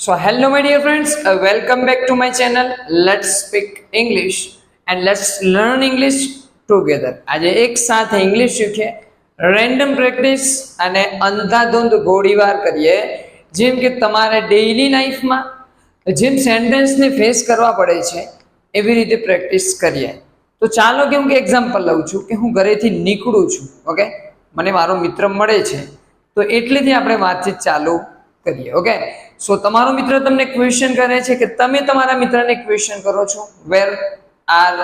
So hello my dear friends, welcome back to my channel. Let's speak English and let's learn English together. આજે એક સાથે English શીખીએ, random practice અને અંધાધૂંધ ગોળીવાર કરીએ. જેમ કે તમારે ડેઈલી લાઈફમાં જેમ સેન્ટેન્સને ફેસ કરવા પડે છે એવી રીતે પ્રેક્ટિસ કરીએ. તો ચાલો કેમ કે એક્ઝામ્પલ લઉં છું કે હું ઘરેથી નીકળું છું, ઓકે, મને મારો મિત્ર મળે છે તો એટલેથી આપણે વાતચીત ચાલુ કરીએ. ઓકે, સો તમારો મિત્ર તમને ક્વેશ્ચન કરે છે કે તમે તમારા મિત્રને ક્વેશ્ચન કરો છો, વેર આર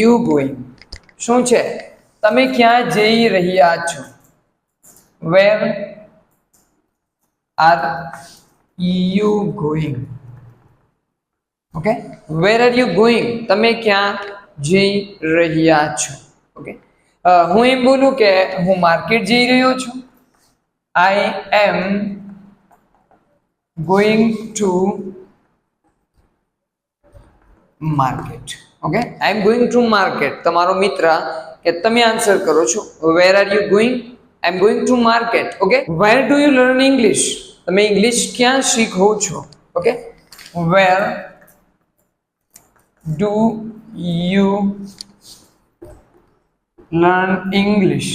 યુ ગોઈંગ? શું છે, તમે ક્યાં જઈ રહ્યા છો? Where are you going? Okay, where are you going? તમે ક્યાં જઈ રહ્યા છો? ઓકે, હું એમ બોલું કે હું માર્કેટ જઈ રહ્યો છું. આઈ એમ going to market. Okay, I am going to market. તમારો મિત્ર કે તમે આન્સર કરો છો, where are you going? I am going to market. Okay, where do you learn English? તમે ઇંગ્લિશ ક્યાં શીખો છો? Okay, where do you learn English?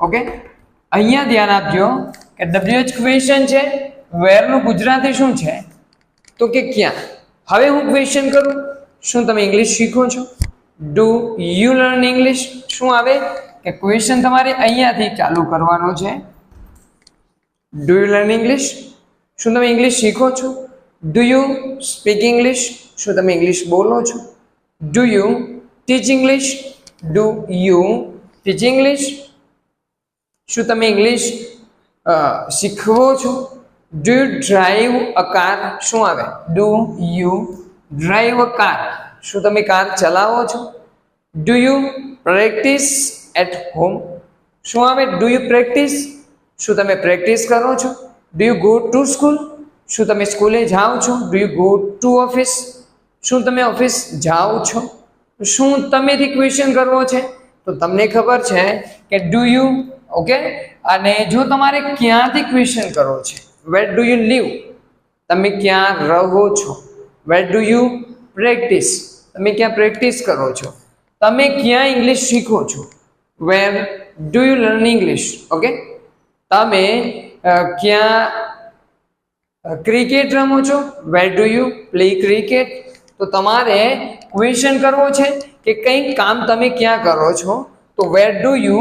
Okay, અહીંયા ધ્યાન આપજો કે WH ક્વેશ્ચન છે, વેર નું ગુજરાતી શું છે તો કે ક્યાં. હવે હું ક્વેશ્ચન કરું, શું તમે ઇંગ્લિશ શીખો છો? Do you learn English? શું આવે કે ક્વેશ્ચન તમારે અહીંયાથી ચાલુ કરવાનો છે. Do you learn English? શું તમે ઇંગ્લિશ શીખો છો? Do you speak English? શું તમે ઇંગ્લિશ બોલો છો? Do you teach English? Do you teach English? શું તમે ઇંગ્લિશ શીખવો છો? Do you drive a car? શું આવે? Do you drive a car? શું તમે કાર ચલાવો છો? Do you practice at home? શું આવે? Do you practice? શું તમે પ્રેક્ટિસ કરો છો? Do you go to school? શું તમે સ્કૂલે જાઓ છો? Do you go to office? શું તમે ઓફિસ જાઓ છો? શું તમેથી ક્વેશ્ચન કરવો છે તો તમને ખબર છે કે do you. ઓકે, અને જો તમારે ક્યાંથી ક્વેશ્ચન કરવો છે, where do you live? તમે ક્યાં રહો છો? where do you practice? તમે ક્યાં પ્રેક્ટિસ કરો છો? તમે ક્યાં ઇંગ્લિશ શીખો છો? where do you learn English? Okay, તમે ક્યાં ક્રિકેટ રમો છો? where do you play cricket? તો તમારે ક્વેશ્ચન કરવો છે કે કંઈક કામ તમે ક્યાં કરો છો તો where do you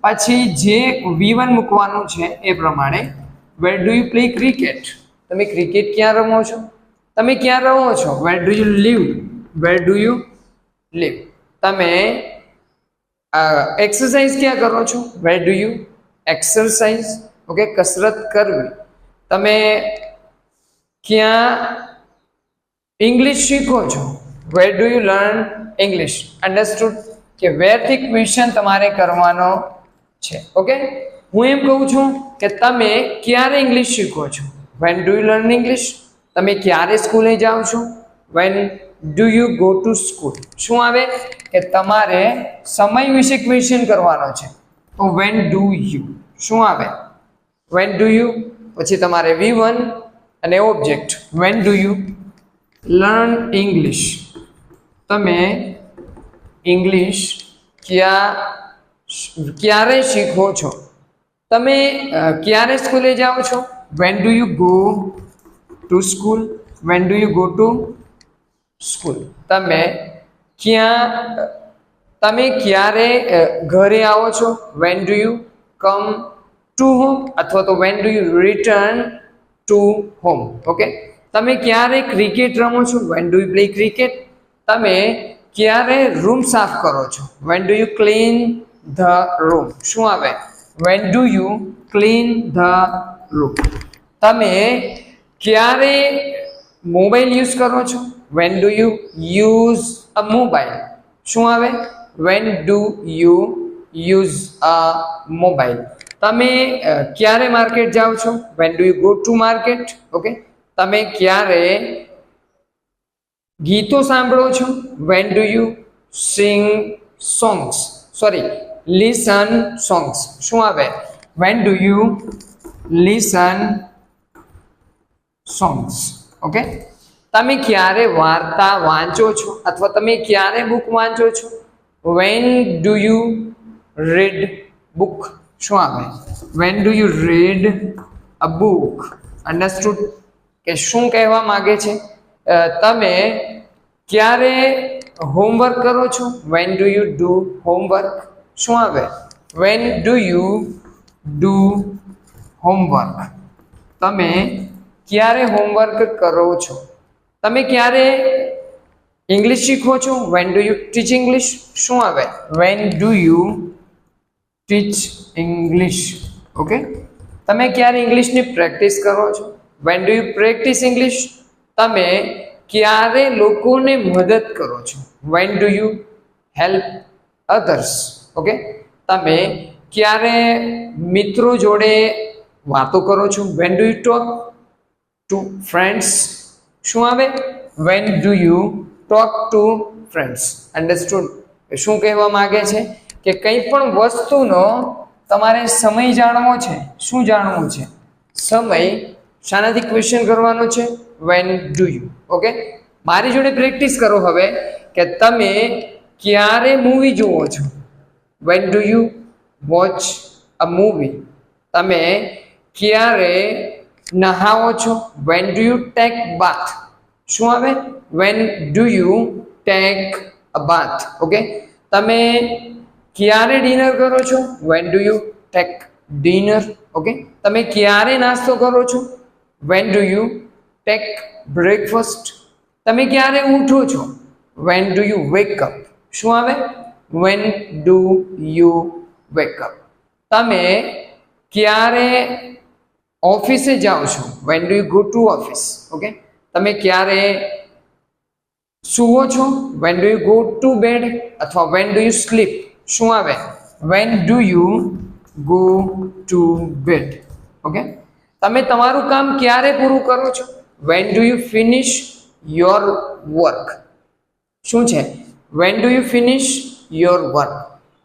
પછી જે V1 મૂકવાનું છે એ પ્રમાણે where do you play cricket? તમે ક્રિકેટ ક્યાં રમો છો? તમે ક્યાં રહો છો? where do you live? where do you live? તમે એક્સરસાઇઝ ક્યાં કરો છો? where do you exercise? Okay, કસરત કરવી. તમે ક્યાં ઇંગ્લિશ શીખો છો? where do you learn English? Understood કે વેરથી ક્વેશ્ચન તમારે કરવાનો છે. ઓકે, હું એમ કહું છું કે તમે ક્યારે ઇંગ્લિશ શીખો છો? when do you learn English? તમે ક્યારે સ્કૂલે જાઓ છો? when do you go to school? શું આવે કે તમારે સમય વિશે ક્વેશ્ચન કરવાનો છે તો when do you. શું આવે? when do you પછી તમારે V1 અને object when do you learn English? તમે ઇંગ્લિશ ક્યારે શીખો છો? તમે ક્યારે સ્કૂલે જાઓ છો? when do you go to school? when do you go to school? તમે ક્યારે ઘરે આવો છો? when do you come to home? અથવા તો when do you return to home? Okay, તમે ક્યારે ક્રિકેટ રમો છો? when do you play cricket? તમે ક્યારે રૂમ સાફ કરો છો? when do you clean the room? શું આવે? when do you clean the room? તમે ક્યારે મોબાઈલ યુઝ કરો છો? when do you use a mobile? શું આવે? when do you use a mobile? તમે ક્યારે માર્કેટ જાઓ છો? when do you go to market? Okay, તમે ક્યારે ગીતો સાંભળો છો? when do you sing songs? listen songs? શું આવે? when do you listen songs? Okay, તમે ક્યારે વાર્તા વાંચો છો અથવા તમે ક્યારે બુક વાંચો છો? When do you read book? શું આવે? When do you read a book? Understood કે શું કહેવા માંગે છે? તમે ક્યારે હોમવર્ક કરો છો? When do you do homework? શું આવે? When do you do homework? તમે ક્યારે હોમવર્ક કરો છો? તમે ક્યારે ઇંગ્લિશ શીખો છો? When do you teach English? શું આવે? When do you teach English? Okay, તમે ક્યારે ઇંગ્લિશની પ્રેક્ટિસ કરો છો? When do you practice English? તમે ક્યારે લોકોને મદદ કરો છો? When do you help others? Okay, તમે ક્યારે મિત્રો જોડે વાતો કરો છો? When do you talk to friends? શું આવે? When do you talk to friends? Understood? શું કહેવા માંગે છે કે કંઈ પણ વસ્તુનો તમારે સમય જાણવો છે. શું જાણવું છે? સમય. શાનાથી ક્વેશ્ચન કરવાનો છે? When do you. ઓકે, મારી જોડે પ્રેક્ટિસ કરો હવે કે તમે ક્યારે મૂવી જુઓ છો? When do you watch a movie? તમે ક્યારે નહાવો છો? વેન ડુ યુ ટેક બાથ? શું આવે? When do you take a bath? Okay, તમે ક્યારે ડિનર કરો છો? When do you tech dinner? Okay, તમે ક્યારે નાસ્તો કરો છો? When do you tech breakfast? તમે ક્યારે ઉઠો છો? When do you wake up? શું આવે? When do you wake up? તમે ક્યારે ઓફિસે જાઓ છો? When do you go to office? Okay, તમે ક્યારે સુવો છો? When do you go to bed અથવા વેન ડુ યુ સ્લીપ? શું આવે? When do you go to bed? Okay, તમે તમારું કામ ક્યારે પૂરું કરો છો? When do you finish your work? શું છે? When do you finish your work?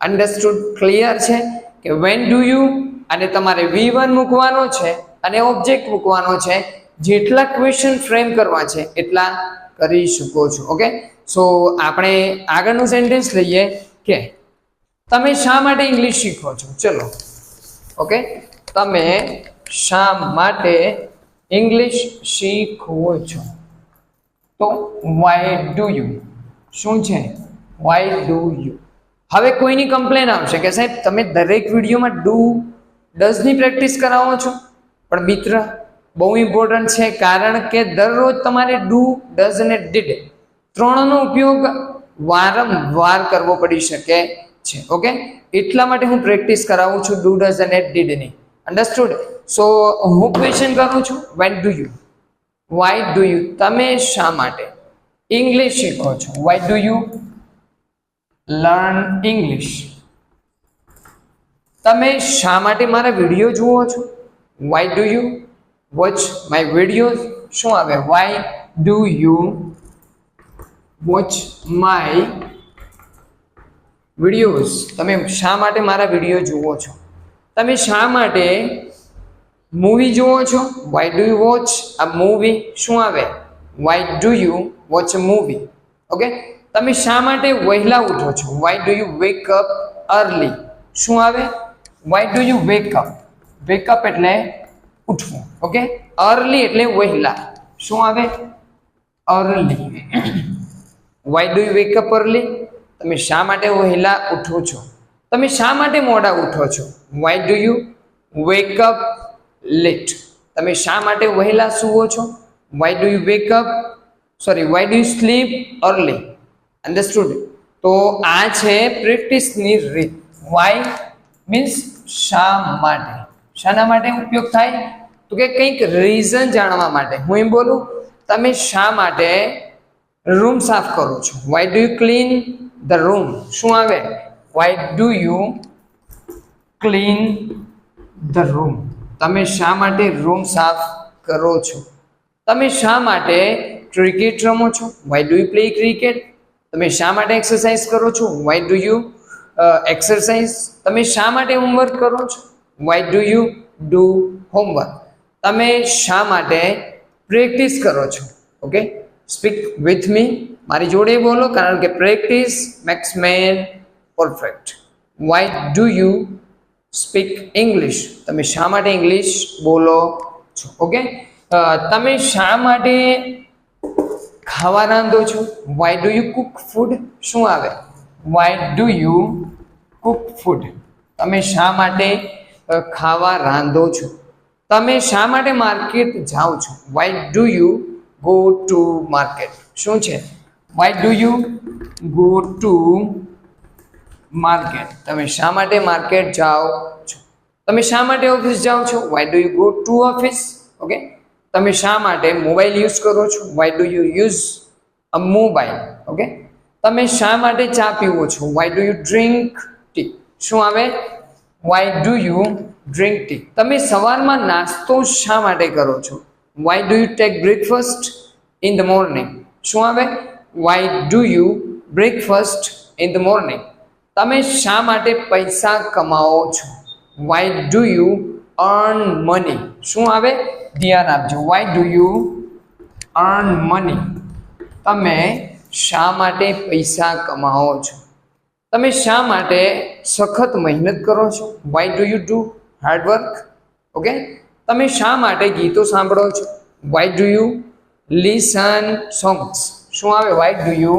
Understood? Clear છે કે વેન ડુ યુ અને તમારે V1 મૂકવાનો છે અને ઓબ્જેક્ટ મૂકવાનો છે. જેટલા ક્વેશ્ચન ફ્રેમ કરવા છે એટલા કરી શકો છો. ઓકે, સો આપણે આગળનું સેન્ટેન્સ લઈએ કે તમે શા માટે ઇંગ્લિશ શીખો છો? ચલો, ઓકે, તમે શા માટે ઇંગ્લિશ શીખવો છો? તો વાય ડુ યુ? શું છે? Y do you? હવે કોઈની કમ્પ્લેન આવશે કે સાહેબ તમે દરેક વિડીયોમાં ડુ ડઝની પ્રેક્ટિસ કરાવો છો. પણ મિત્ર, બહુ ઇમ્પોર્ટન્ટ છે, કારણ કે દરરોજ તમારે ડુ, ડઝ અને ડીડ ત્રણનો ઉપયોગ વારંવાર કરવો પડી શકે છે. ઓકે, એટલા માટે હું પ્રેક્ટિસ કરાવું છું ડુ, ડઝ અને ડીડની. અન્ડરસ્ટુડ? સો હું ક્વેશ્ચન કરું છું van do you, Y do you? તમે શા માટે ઇંગ્લિશ શીખો છો? Why do you learn English? તમે શા માટે મારા વિડીયો જુઓ છો? Why do you watch my videos? શું આવે? Y do you watch my videos? તમે શા માટે મારા વિડીયો જુઓ છો? તમે શા માટે મૂવી જુઓ છો? Why do you watch a movie? શું આવે? Y do you watch a movie? Okay, તમે શા માટે વહેલા ઉઠો છો? Why do you wake up early? શું આવે? Y do you wake up? Wake up એટલે ઉઠવું. ઓકે, અર્લી એટલે વહેલા. શું આવે? Early. Y do you wake up early? તમે શા માટે વહેલા ઉઠો છો? તમે શા માટે મોડા ઉઠો છો? Why do you wake up late? તમે શા માટે વહેલા સૂવો છો? Why do you wake up why do you sleep early? Understood? તો આ છે પ્રેક્ટિસની રીત. વાય મીન્સ શા માટે. શાના માટે ઉપયોગ થાય? તો કે કંઈક રીઝન જાણવા માટે. હું એમ બોલું, તમે શા માટે રૂમ સાફ કરો છો? Why do you clean the room? શું આવે? Y do you clean the room? તમે શા માટે રૂમ સાફ કરો છો? તમે શા માટે ક્રિકેટ રમો છો? Why do you play cricket? તમે શા માટે એક્સરસાઇઝ કરો છો? Why do you exercise? તમે શા માટે હોમવર્ક કરો છો? Why do you do homework? તમે શા માટે પ્રેક્ટિસ કરો છો. ઓકે, સ્પીક વિથ મી, મારી જોડે બોલો, કારણ કે practice max main perfect. Y do you speak English? તમે શા માટે ઇંગ્લિશ બોલો છો? ઓકે, તમે શા માટે ખાવા રાંધો છો? Why do you Cook food? શું આવે? Y do you Cook food? તમે શા માટે ખાવા રાંધો છો? તમે શા માટે માર્કેટ જાઓ છો? Why do you go to market? શું છે? Y do you go to market? તમે શા માટે માર્કેટ જાઓ છો? તમે શા માટે ઓફિસ જાઓ છો? Why do you go to office? Okay, તમે શા માટે મોબાઈલ યુઝ કરો છો? Why do you use a mobile? Okay, તમે શા માટે ચા પીવો છો? Why do you drink tea? શું આવે? Y do you drink tea? તમે સવારમાં નાસ્તો શા માટે કરો છો? Why do you tech breakfast in the morning? શું આવે? Y do you breakfast in the morning? તમે શા માટે પૈસા કમાઓ છો? Why do you earn money? શું આવે? ધ્યાન આપજો. Y do you earn money? તમે શા માટે પૈસા કમાઓ છો? તમે શા માટે સખત મહેનત કરો છો? Why do you do hard work? Okay, તમે શા માટે ગીતો સાંભળો છો? Why do you listen songs? શું આવે? Y do you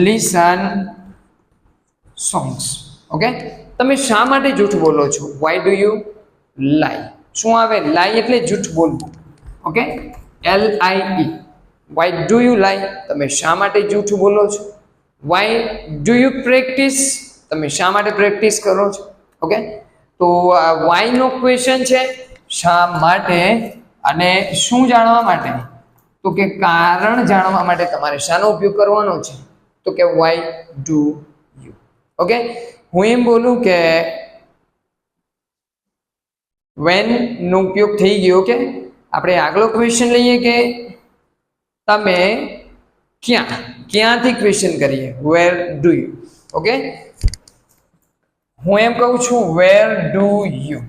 listen songs? Okay, તમે શા માટે જૂઠ બોલો છો? વાય ડુ યુ લાઈ? શું આવે? લાઈ એટલે જૂઠ બોલવું. Okay, LIE. Y do you લાઈ? તમે શા માટે જૂઠ બોલો છો? Why do you practice? તમે શા માટે પ્રેક્ટિસ કરો છો? ઓકે, તો વાય નો ક્વેશ્ચન છે શા માટે અને શું જાણવા માટે? તો કે કારણ જાણવા માટે તમારે શાનો ઉપયોગ કરવાનો છે? તો કે વાય ડુ યુ. ઓકે, હું એમ બોલું કે વેન નો ઉપયોગ થઈ ગયો. કે આપણે આગલો ક્વેશ્ચન લઈએ કે તમે ક્યાંથી ક્વેશ્ચન કરીએ? Where do you? ઓકે, હું એમ કહું છું વેર ડુ યુ?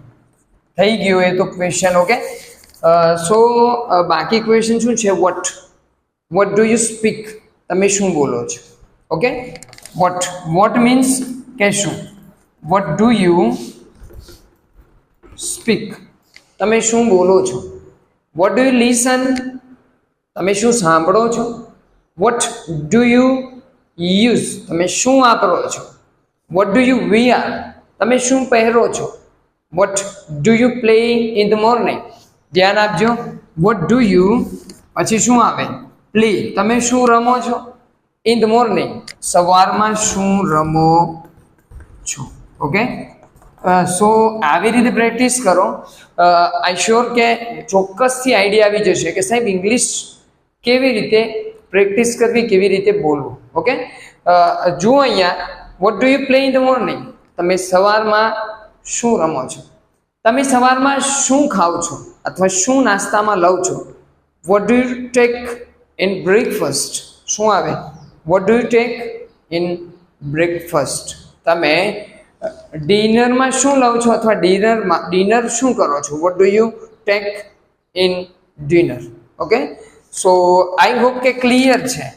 થઈ ગયું એ તો ક્વેશ્ચન. ઓકે, સો બાકી ક્વેશ્ચન શું છે? What do you speak? તમે શું બોલો છો? ઓકે, વોટ મીન્સ કે શું? What do you speak? તમે શું બોલો છો? What do you listen? તમે શું સાંભળો છો? What do you use? તમે શું વાપરો છો? What do you wear? તમે શું પહેરો છો? What do you play in the morning? ધ્યાન આપજો. વોટ ડુ યુ પછી શું આવે? પ્લે. તમે શું રમો છો? In the morning? સવારમાં શું રમો છો? ઓકે, સો આવી રીતે પ્રેક્ટિસ કરો. આઈ શ્યોર કે ચોક્કસથી આઈડિયા આવી જશે કે સાહેબ ઇંગ્લિશ કેવી રીતે પ્રેક્ટિસ કરવી, કેવી રીતે બોલવું. ઓકે, જુઓ અહીંયા vote do you play in the morning? તમે સવારમાં શું રમો છો? તમે સવારમાં શું ખાઓ છો અથવા શું નાસ્તામાં લો છો? What do you take in breakfast? શું આવે? Vote do you take in breakfast? તમે ડિનરમાં શું લો છો અથવા ડિનર શું કરો છો? What do you take in dinner? Okay, so I hope કે ક્લિયર છે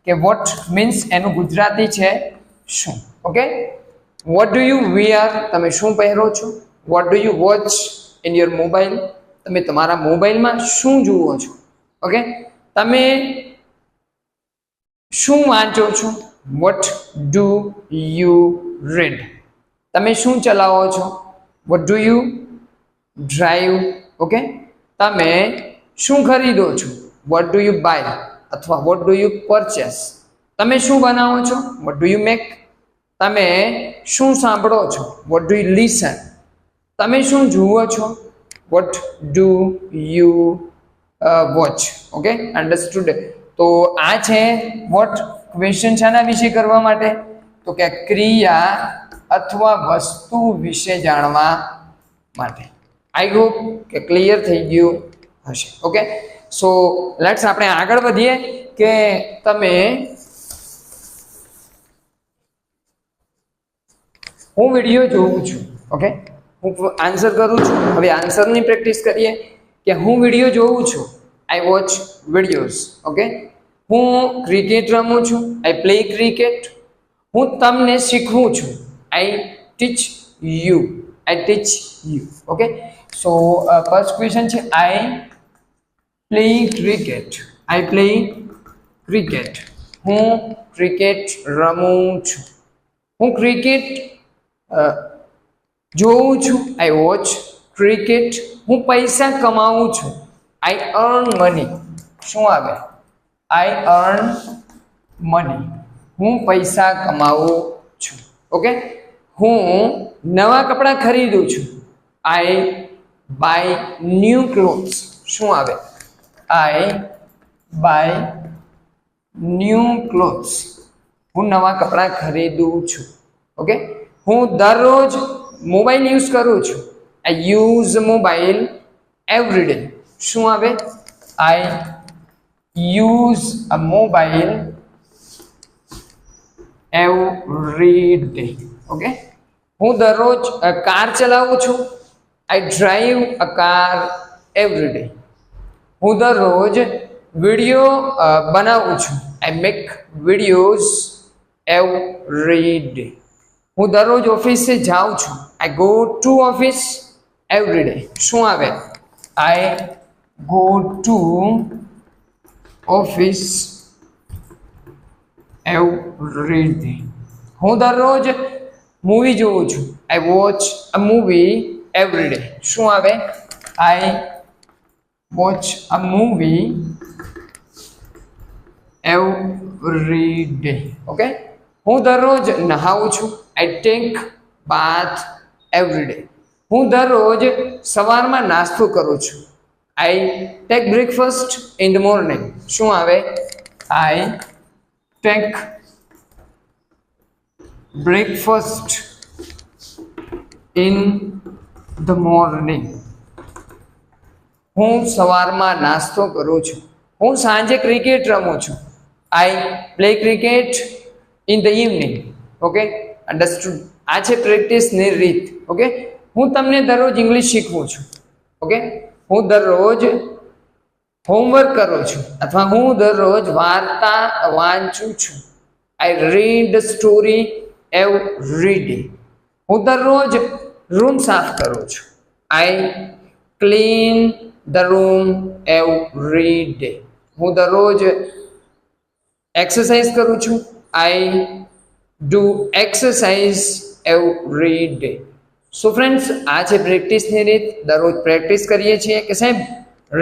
કે વોટ મીન્સ એનું ગુજરાતી છે શું. Okay, what do you wear? તમે શું પહેરો છો? What do you watch in your mobile? તમે તમારા મોબાઈલમાં શું જુઓ છો? ઓકે, તમે શું વાંચો છો? What do you read? તમે શું ચલાવો છો? What do you drive? Okay, તમે શું ખરીદો છો? વોટ ડુ યુ બાય અથવા વોટ ડુ યુ પરચેસ? તમે શું બનાવો છો? What do you make? તમે શું સાંભળો છો? What do you listen? તમે શું જુઓ છો? What do you watch? Okay, understood? તો આ છે વોટ ક્વેશ્ચન શાના વિશે કરવા માટે? તો કે ક્રિયા અથવા વસ્તુ વિશે જાણવા માટે. આઈ હોપ કે ક્લિયર થઈ ગયું હશે. ઓકે, સો લેટ્સ આપણે આગળ વધીએ કે તમે હું વિડીયો જોઉં છું. ઓકે, હું આન્સર કરું છું. હવે આન્સરની પ્રેક્ટિસ કરીએ કે હું વિડીયો જોઉં છું. I watch videos. ઓકે, હું ક્રિકેટ રમું છું. I play cricket. હું તમને શીખવું છું. I teach you. I teach you. Okay, so first question છે I play cricket. I play cricket. હું ક્રિકેટ રમું છું. હું ક્રિકેટ જોઉં છું. I watch cricket. હું પૈસા કમાઉં છું. I earn money. શું આવે? I earn money. હું પૈસા કમાઉં છું. ઓકે, હું નવા કપડાં ખરીદું છું. આઈ બાય ન્યૂ ક્લોથ્સ. શું આવે? આઈ બાય ન્યૂ ક્લોથ્સ. હું નવા કપડાં ખરીદું છું. ઓકે, હું દરરોજ મોબાઈલ યુઝ કરું છું. I use mobile every day. શું આવે? I use a mobile every day. Okay, હું દરરોજ કાર ચલાવું છું. I drive a car every day. હું દરરોજ વિડીયો બનાવું છું. I make videos every day. હું દરરોજ ઓફિસે જાઉં છું. I go to office every day. શું આવે? I go to office every day. હું દરરોજ મૂવી જોઉં છું. I watch a movie every day. શું આવે? આઈ watch a movie every day. Okay, હું દરરોજ નહાવું છું. I take bath every day. હું દરરોજ સવારમાં નાસ્તો કરું છું. I take breakfast in the morning. શું આવે? I take breakfast in the morning. હું સવારમાં નાસ્તો કરું છું. હું સાંજે ક્રિકેટ રમું છું. I play cricket in the evening. Okay, understood? આ છે પ્રેક્ટિસની રીત. ઓકે, હું તમને દરરોજ ઇંગ્લિશ શીખવું છું. ઓકે, હું દરરોજ હોમવર્ક કરું છું અથવા હું દરરોજ વાર્તા વાંચું છું. આઈ રીડ સ્ટોરી એવરી ડે. હું દરરોજ રૂમ સાફ કરું છું. I clean the room every day. હું દરરોજ એક્સરસાઇઝ કરું છું. I do exercise every day. So friends, આ છે પ્રેક્ટિસની રીત. દરરોજ પ્રેક્ટિસ કરીએ છીએ કે સાહેબ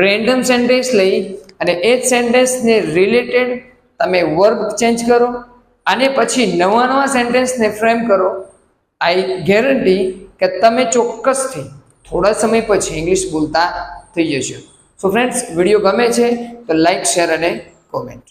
રેન્ડમ સેન્ટેન્સ લઈ અને એ જ સેન્ટેન્સને રિલેટેડ તમે વર્બ ચેન્જ કરો અને પછી નવા નવા સેન્ટેન્સને ફ્રેમ કરો. આઈ ગેરંટી કે તમે ચોક્કસથી થોડા સમય પછી ઇંગ્લિશ બોલતા થઈ જશો. સો ફ્રેન્ડ્સ, વિડીયો ગમે છે તો લાઈક, શેર અને કોમેન્ટ.